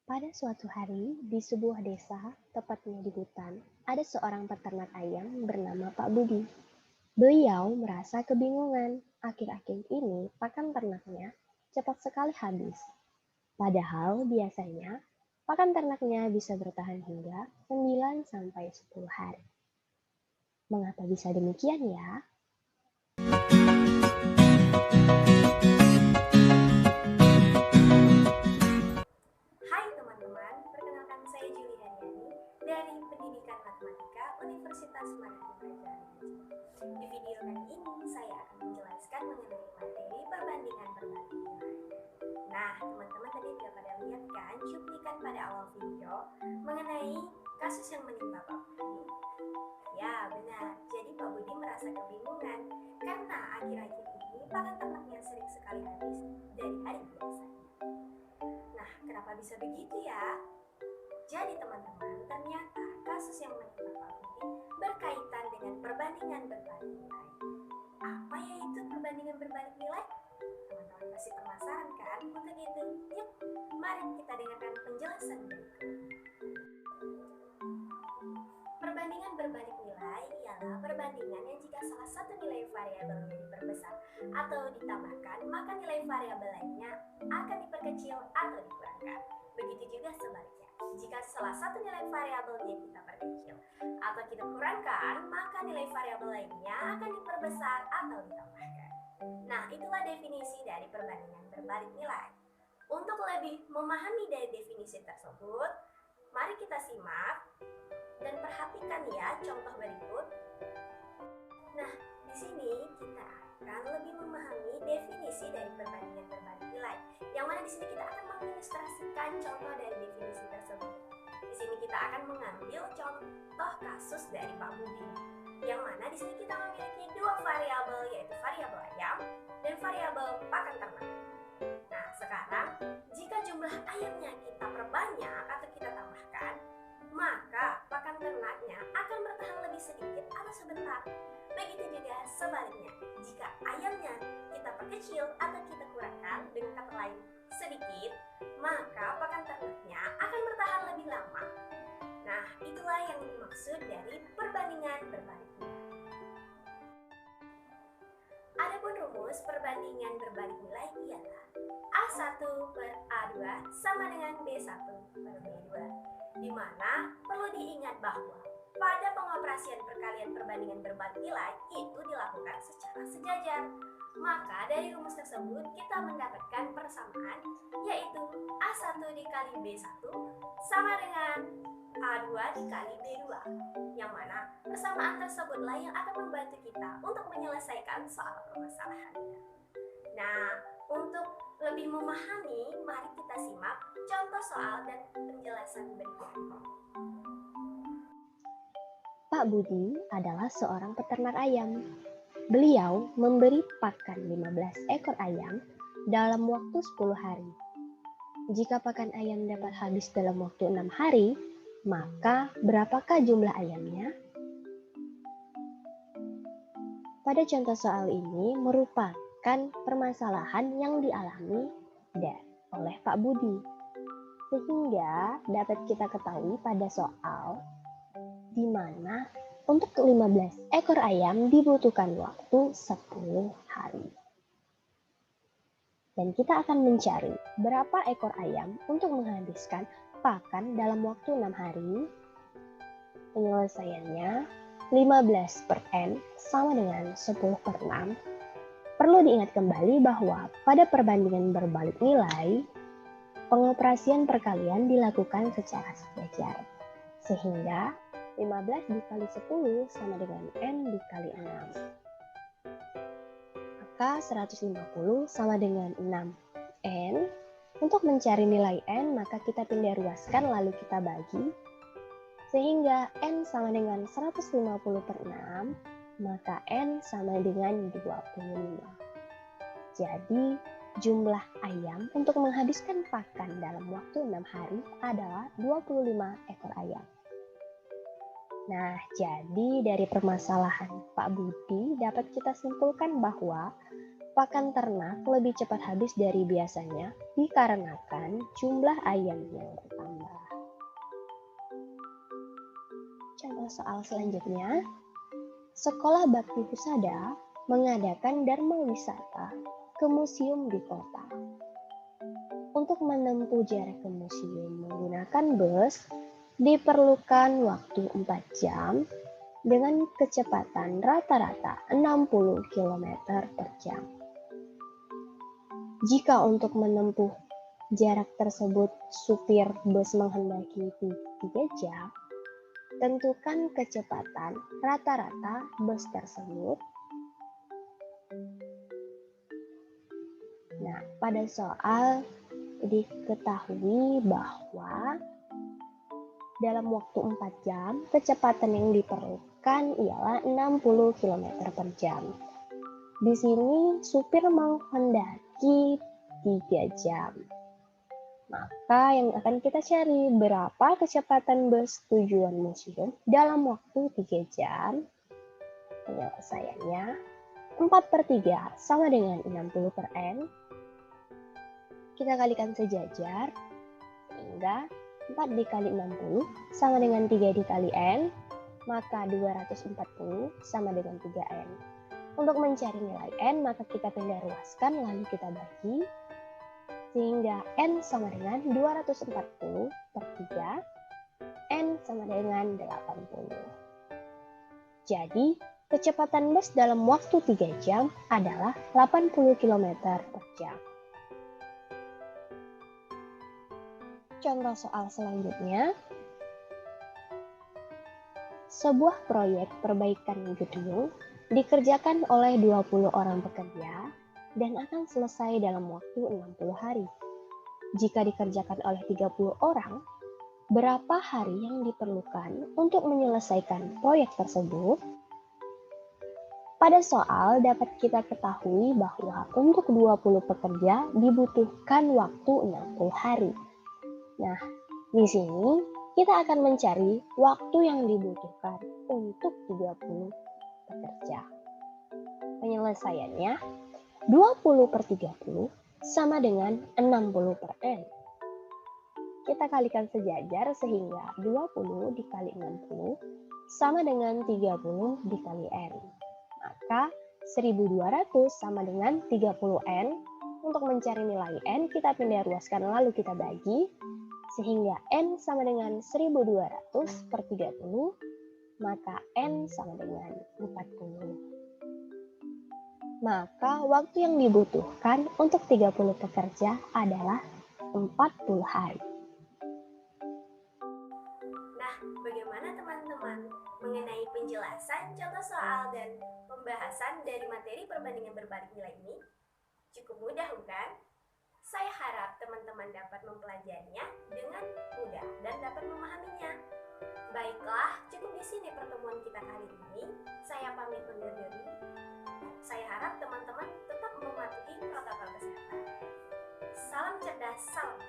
Pada suatu hari, di sebuah desa, tepatnya di hutan, ada seorang peternak ayam bernama Pak Budi. Beliau merasa kebingungan. Akhir-akhir ini, pakan ternaknya cepat sekali habis. Padahal biasanya, pakan ternaknya bisa bertahan hingga 9 sampai 10 hari. Mengapa bisa demikian ya? Hai teman-teman, perkenalkan saya Juli Haryani dari Pendidikan Matematika Universitas Marathi Pelajaran. Di video kali ini saya akan menjelaskan mengenai materi perbandingan berbanding nilai. Nah, teman-teman tadi sudah pada lihat kan cuplikan pada awal video mengenai kasus yang menimpa Pak Budi? Ya, benar. Jadi Pak Budi merasa kebingungan karena akhir-akhir ini pakan ternaknya sering sekali habis dari hari biasanya. Nah, kenapa bisa begitu ya? Jadi teman-teman, ternyata kasus yang menimpa Pak Budi berkaitan dengan perbandingan berbalik nilai. Apa ya itu perbandingan berbalik nilai? Teman-teman pasti penasaran kan untuk itu? Yuk, mari kita dengarkan penjelasan berikut. Perbandingan berbalik nilai ialah perbandingan yang jika salah satu nilai variabelnya diperbesar atau ditambahkan, maka nilai variabel lainnya akan diperkecil atau dikurangkan. Begitu juga sebaliknya. Jika salah satu nilai variabelnya kita perkecil atau kita kurangkan, maka nilai variabel lainnya akan diperbesar atau ditambahkan. Nah, itulah definisi dari perbandingan berbalik nilai. Untuk lebih memahami dari definisi tersebut, mari kita simak dan perhatikan ya contoh berikut. Nah, di sini kita akan lebih memahami definisi dari perbandingan berbalik nilai. Yang mana di sini kita akan mengilustrasikan contoh dari definisi tersebut. Di sini kita akan mengambil contoh kasus dari Pak Budi. Yang mana di sini kita memiliki dua variabel, yaitu variabel ayam dan variabel pakan ternak. Nah, sekarang jika jumlah ayamnya kita perbanyak atau kita tambahkan, maka pakan ternaknya akan bertahan lebih sedikit atau sebentar. Begitu juga sebaliknya, jika ayamnya kita perkecil atau kita kurangkan, dengan kata lain sedikit, maka pakan ternaknya akan bertahan lebih lama. Nah, itulah yang dimaksud dari perbandingan berbalik nilai. Adapun rumus perbandingan berbalik nilai ialah A1 per A2 sama dengan B1 per B2, di mana perlu diingat bahwa pada pengoperasian perkalian perbandingan berbalik nilai itu dilakukan secara sejajar. Maka dari rumus tersebut kita mendapatkan persamaan, yaitu A1 dikali B1 sama dengan A2 dikali B2, yang mana persamaan tersebutlah yang akan membantu kita untuk menyelesaikan soal permasalahannya. Nah, untuk lebih memahami, mari kita simak contoh soal dan penjelasan berikutnya. Pak Budi adalah seorang peternak ayam. Beliau memberi pakan 15 ekor ayam dalam waktu 10 hari. Jika pakan ayam dapat habis dalam waktu 6 hari, maka berapakah jumlah ayamnya? Pada contoh soal ini merupakan permasalahan yang dialami oleh Pak Budi. Sehingga dapat kita ketahui pada soal di mana untuk 15 ekor ayam dibutuhkan waktu 10 hari. Dan kita akan mencari berapa ekor ayam untuk menghabiskan pakan dalam waktu 6 hari. Penyelesaiannya 15 per N sama dengan 10 per 6. Perlu diingat kembali bahwa pada perbandingan berbalik nilai, pengoperasian perkalian dilakukan secara sejajar. Sehingga 15 dikali 10 sama dengan N dikali 6. Maka 150 sama dengan 6. N. Untuk mencari nilai N, maka kita pindah ruaskan lalu kita bagi. Sehingga N sama dengan 150 per 6, maka N sama dengan 25. Jadi, jumlah ayam untuk menghabiskan pakan dalam waktu 6 hari adalah 25 ekor ayam. Nah, jadi dari permasalahan Pak Budi dapat kita simpulkan bahwa pakan ternak lebih cepat habis dari biasanya dikarenakan jumlah ayam yang bertambah. Contoh soal selanjutnya, Sekolah Bakti Husada mengadakan Dharma Wisata ke museum di kota. Untuk menempuh jarak ke museum menggunakan bus, diperlukan waktu 4 jam dengan kecepatan rata-rata 60 km per jam. Jika untuk menempuh jarak tersebut supir bus menghendaki 3 jam, tentukan kecepatan rata-rata bus tersebut. Nah, pada soal diketahui bahwa dalam waktu 4 jam, kecepatan yang diperlukan ialah 60 km per jam. Di sini supir menghendaki 3 jam. Maka yang akan kita cari berapa kecepatan bus tujuan museum dalam waktu 3 jam. Penyelesaiannya 4/3 sama dengan 60 per N. Kita kalikan sejajar, sehingga 4 dikali 60 sama dengan 3 dikali N, maka 240 sama dengan 3N. Untuk mencari nilai N, maka kita pindah ruaskan lalu kita bagi, sehingga N sama dengan 240 per 3, N sama dengan 80. Jadi, kecepatan bus dalam waktu 3 jam adalah 80 km per jam. Contoh soal selanjutnya, sebuah proyek perbaikan gedung dikerjakan oleh 20 orang pekerja dan akan selesai dalam waktu 60 hari. Jika dikerjakan oleh 30 orang, berapa hari yang diperlukan untuk menyelesaikan proyek tersebut? Pada soal dapat kita ketahui bahwa untuk 20 pekerja dibutuhkan waktu 60 hari. Nah, di sini kita akan mencari waktu yang dibutuhkan untuk 30 pekerja. Penyelesaiannya 20 per 30 sama dengan 60 per N. Kita kalikan sejajar sehingga 20 dikali 60 sama dengan 30 dikali N. Maka 1200 sama dengan 30N. Untuk mencari nilai N, kita pindah ruaskan lalu kita bagi, sehingga N sama dengan 1200 per 30, maka N sama dengan 40. Maka waktu yang dibutuhkan untuk 30 pekerja adalah 40 hari. Nah, bagaimana teman-teman mengenai penjelasan contoh soal dan pembahasan dari materi perbandingan berbalik nilai ini? Cukup mudah, bukan? Saya harap teman-teman dapat mempelajarinya dengan mudah dan dapat memahaminya. Baiklah, cukup di sini pertemuan kita kali ini. Saya pamit undur diri. Saya harap teman-teman tetap mematuhi protokol kesehatan. Salam cerdas, salam